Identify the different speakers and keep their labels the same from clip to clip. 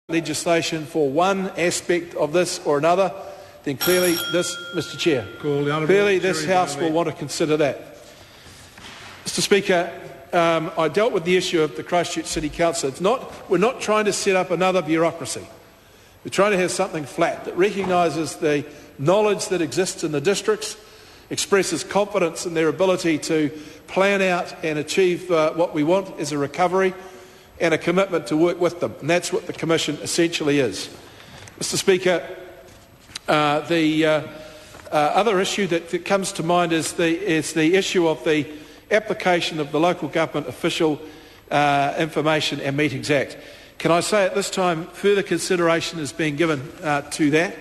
Speaker 1: legislation for one aspect of this or another, then clearly this, Mr Chair, clearly this House will want to consider that. Mr Speaker, I dealt with the issue of the Christchurch City Council. We're not trying to set up another bureaucracy. We're trying to have something flat that recognises the knowledge that exists in the districts, expresses confidence in their ability to plan out and achieve what we want as a recovery, and a commitment to work with them. And that's what the Commission essentially is. Mr Speaker, the other issue that comes to mind is the issue of the application of the Local Government Official Information and Meetings Act. Can I say at this time further consideration is being given to that.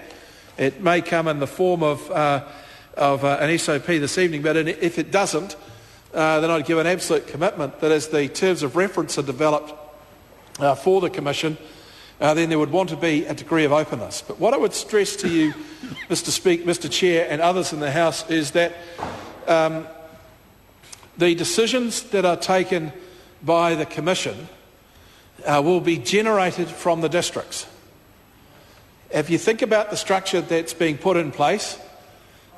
Speaker 1: It may come in the form of an SOP this evening, but if it doesn't, then I'd give an absolute commitment that as the terms of reference are developed for the Commission, then there would want to be a degree of openness. But what I would stress to you, Mr Chair and others in the House, is that the decisions that are taken by the Commission will be generated from the districts. If you think about the structure that's being put in place,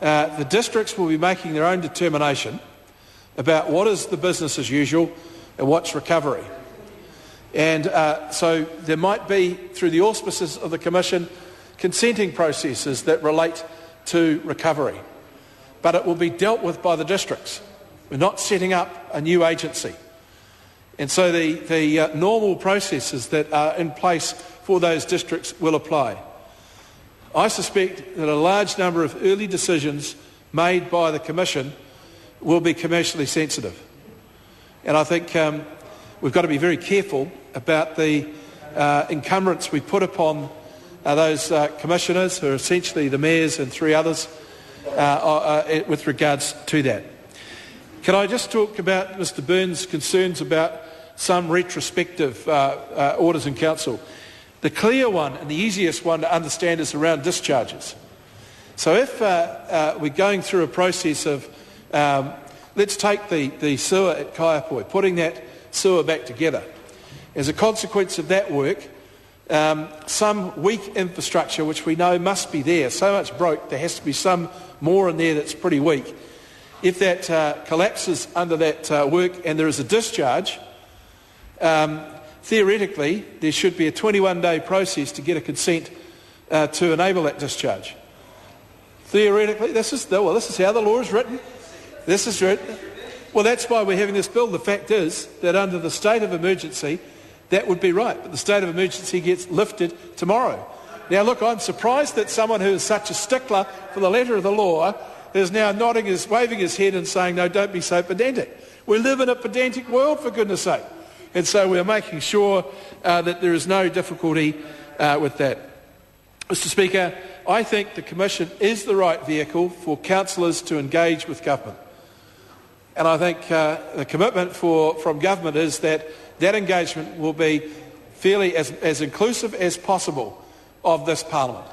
Speaker 1: the districts will be making their own determination about what is the business as usual and what's recovery. And so there might be, through the auspices of the Commission, consenting processes that relate to recovery. But it will be dealt with by the districts. We're not setting up a new agency. And so the normal processes that are in place for those districts will apply. I suspect that a large number of early decisions made by the Commission will be commercially sensitive. And I think we've got to be very careful about the encumbrance we put upon those commissioners, who are essentially the mayors and three others, with regards to that. Can I just talk about Mr Burns' concerns about some retrospective orders in council? The clear one and the easiest one to understand is around discharges. So if we're going through a process of, let's take the sewer at Kaiapoi, putting that sewer back together. As a consequence of that work, some weak infrastructure, which we know must be there, so much broke, there has to be some more in there that's pretty weak. If that collapses under that work and there is a discharge, theoretically there should be a 21-day process to get a consent to enable that discharge. Theoretically, this is how the law is written. This is written. Well, that's why we're having this bill. The fact is that under the state of emergency, that would be right. But the state of emergency gets lifted tomorrow. Now, look, I'm surprised that someone who is such a stickler for the letter of the law is now waving his head and saying, no, don't be so pedantic. We live in a pedantic world, for goodness sake. And so we're making sure that there is no difficulty with that. Mr Speaker, I think the Commission is the right vehicle for councillors to engage with government. And I think the commitment from government is that that engagement will be fairly as inclusive as possible of this Parliament.